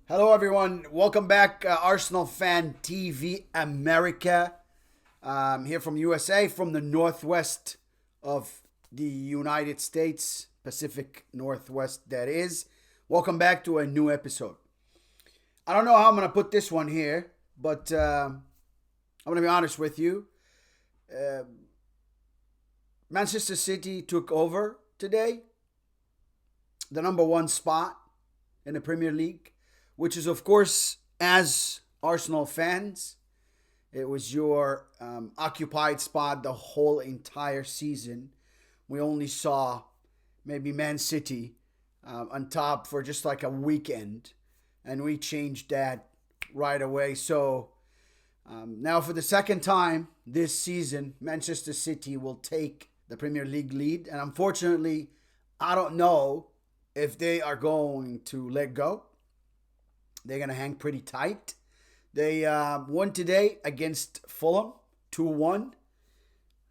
Hello, everyone. Welcome back, Arsenal Fan TV America. Here from USA, from the northwest of the United States, Pacific Northwest, that is. Welcome back to a new episode. I don't know how I'm going to put this one here, but I'm going to be honest with you. Uh, Manchester City took over today, the number one spot in the Premier League, which is, of course, as Arsenal fans, it was your occupied spot the whole entire season. We only saw maybe Man City on top for just like a weekend, and we changed that right away. So now, for the second time this season, Manchester City will take the Premier League lead, and unfortunately, I don't know if they are going to let go. They're going to hang pretty tight. They won today against Fulham, 2-1.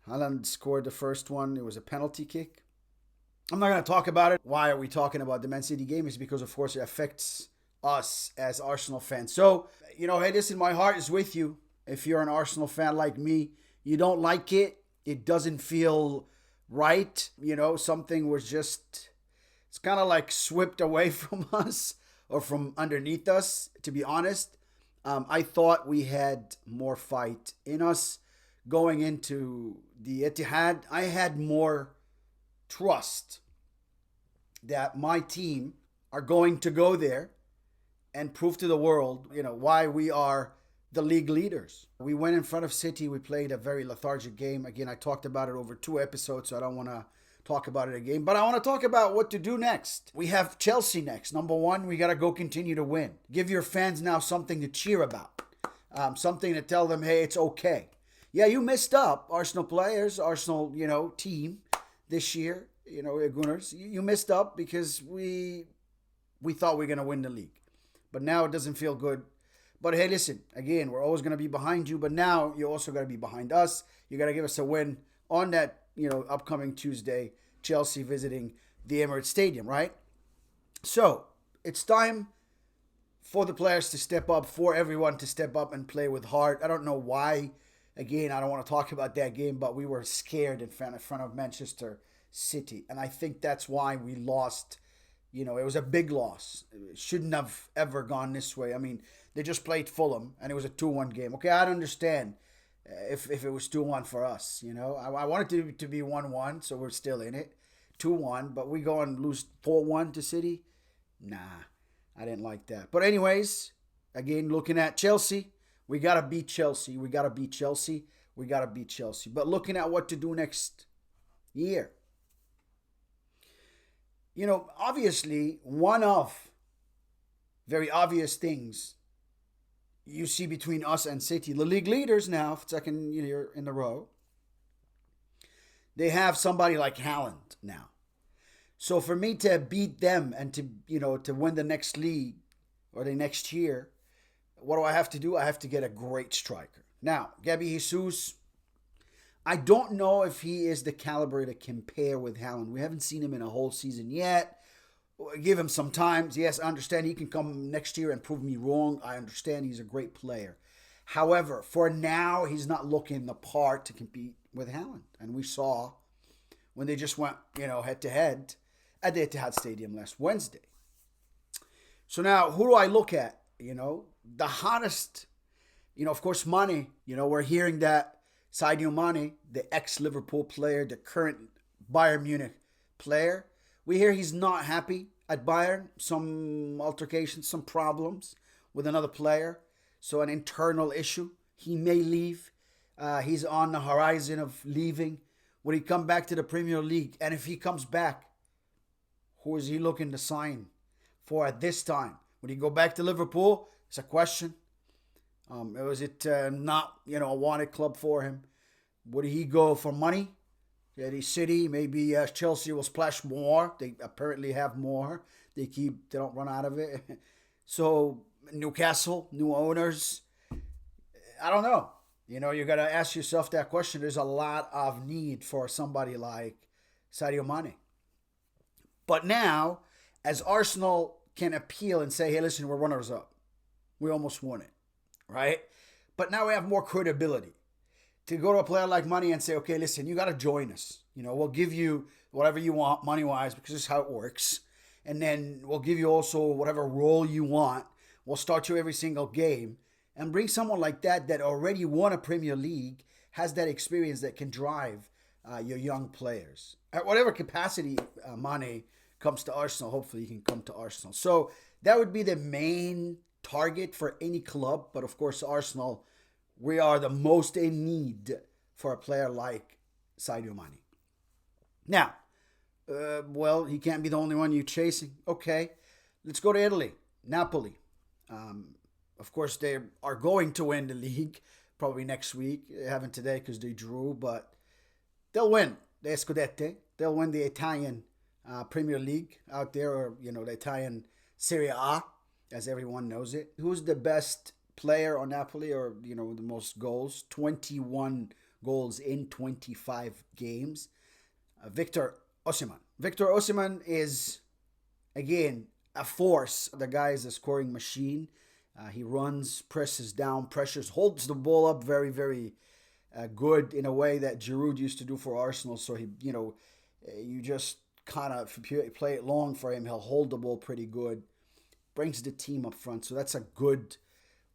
Haaland scored the first one. It was a penalty kick. I'm not going to talk about it. Why are we talking about the Man City game? It's because, of course, it affects us as Arsenal fans. So, hey, listen, my heart is with you. If you're an Arsenal fan like me, you don't like it. It doesn't feel right. Something was just, it's kind of like swept away from us or from underneath us, to be honest. I thought we had more fight in us going into the Etihad. I had more trust that my team are going to go there and prove to the world, why we are the league leaders. We went in front of City. We played a very lethargic game. Again, I talked about it over 2 episodes, so I don't want to talk about it again. But I want to talk about what to do next. We have Chelsea next. Number one, we got to go continue to win. Give your fans now something to cheer about. Something to tell them, hey, it's okay. Yeah, you messed up, Arsenal players, Arsenal, team this year, Gunners. You messed up because we thought we were going to win the league. But now it doesn't feel good. But hey, listen, again, we're always going to be behind you. But now you also got to be behind us. You got to give us a win on that upcoming Tuesday, Chelsea visiting the Emirates Stadium, right? So it's time for the players to step up, for everyone to step up and play with heart. I don't know why. Again, I don't want to talk about that game, but we were scared in front of Manchester City. And I think that's why we lost. It was a big loss. It shouldn't have ever gone this way. I mean, they just played Fulham, and it was a 2-1 game. Okay, I'd understand if it was 2-1 for us, I wanted it to be 1-1, so we're still in it. 2-1, but we go and lose 4-1 to City? Nah, I didn't like that. But anyways, again, looking at Chelsea, we got to beat Chelsea. We got to beat Chelsea. We got to beat Chelsea. But looking at what to do next year. Obviously, one of very obvious things you see between us and City, the league leaders now, second year in a row, they have somebody like Haaland now. So for me to beat them and to win the next league or the next year, what do I have to do? I have to get a great striker. Now, Gabby Jesus, I don't know if he is the caliber to compare with Haaland. We haven't seen him in a whole season yet. Give him some time. Yes, I understand he can come next year and prove me wrong. I understand he's a great player. However, for now, he's not looking the part to compete with Haaland. And we saw when they just went, head-to-head at the Etihad Stadium last Wednesday. So now, who do I look at? The hottest, of course, Mane. We're hearing that Sadio Mane, the ex-Liverpool player, the current Bayern Munich player, we hear he's not happy at Bayern. Some altercations, some problems with another player. So an internal issue. He may leave. He's on the horizon of leaving. Would he come back to the Premier League? And if he comes back, who is he looking to sign for at this time? Would he go back to Liverpool? It's a question. Was it not, a wanted club for him? Would he go for money? Eddie City, maybe Chelsea will splash more. They apparently have more. They don't run out of it. So Newcastle, new owners. I don't know. You got to ask yourself that question. There's a lot of need for somebody like Sadio Mane. But now, as Arsenal can appeal and say, hey, listen, we're runners up. We almost won it, right? But now we have more credibility to go to a player like Mane and say, okay, listen, you got to join us. We'll give you whatever you want money-wise because this is how it works. And then we'll give you also whatever role you want. We'll start you every single game. And bring someone like that already won a Premier League, has that experience that can drive your young players. At whatever capacity Mane comes to Arsenal, hopefully he can come to Arsenal. So that would be the main target for any club. But of course, Arsenal, we are the most in need for a player like Sadio Mane. Now, he can't be the only one you're chasing. Okay, let's go to Italy. Napoli. Of course, they are going to win the league probably next week. They haven't today because they drew, but they'll win the Scudette. They'll win the Italian Premier League out there, or, the Italian Serie A, as everyone knows it. Who's the best player on Napoli, or, the most goals? 21 goals in 25 games. Victor Osimhen. Victor Osimhen is, again, a force. The guy is a scoring machine. He runs, presses down, pressures, holds the ball up very, very good in a way that Giroud used to do for Arsenal. So you just kind of, if you play it long for him, he'll hold the ball pretty good. Brings the team up front. So that's a good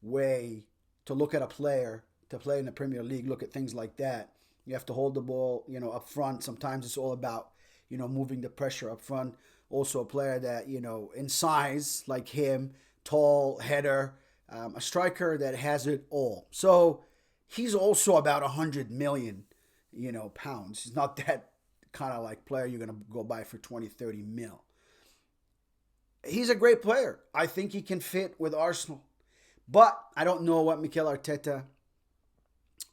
way to look at a player to play in the Premier League. Look at things like that. You have to hold the ball, up front. Sometimes it's all about, moving the pressure up front. Also a player that, in size like him, tall, header, a striker that has it all. So he's also about 100 million, pounds. He's not that kind of like player you're going to go buy for 20, 30 mil. He's a great player. I think he can fit with Arsenal. But I don't know what Mikel Arteta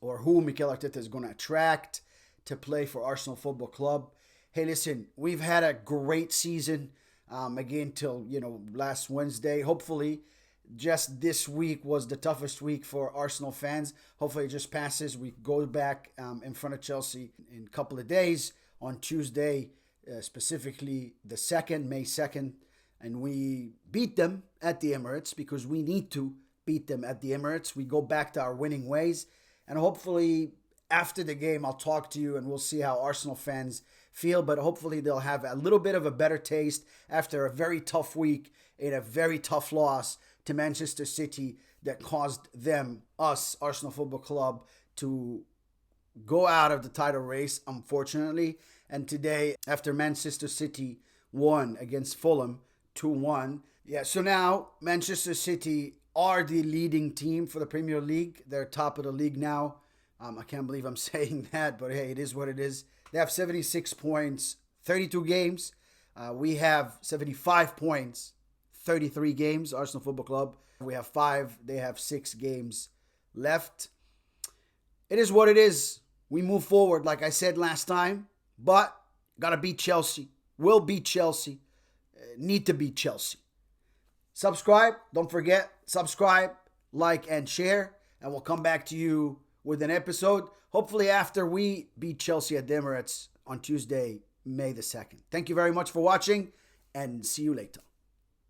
or who Mikel Arteta is going to attract to play for Arsenal Football Club. Hey, listen, we've had a great season. Again, till, last Wednesday. Hopefully, just this week was the toughest week for Arsenal fans. Hopefully, it just passes. We go back in front of Chelsea in a couple of days on Tuesday, specifically the 2nd, May 2nd. And we beat them at the Emirates because we need to beat them at the Emirates. We go back to our winning ways. And hopefully, after the game, I'll talk to you and we'll see how Arsenal fans feel, but hopefully they'll have a little bit of a better taste after a very tough week in a very tough loss to Manchester City that caused us, Arsenal Football Club, to go out of the title race, unfortunately. And today, after Manchester City won against Fulham 2-1, so now Manchester City are the leading team for the Premier League. They're top of the league now. I can't believe I'm saying that, but hey, it is what it is. They have 76 points, 32 games. We have 75 points, 33 games, Arsenal Football Club. We have 5. They have 6 games left. It is what it is. We move forward, like I said last time, but got to beat Chelsea. Will beat Chelsea. Need to beat Chelsea. Subscribe. Don't forget, subscribe, like, and share. And we'll come back to you with an episode, hopefully after we beat Chelsea at the Emirates on Tuesday, May the 2nd. Thank you very much for watching, and see you later.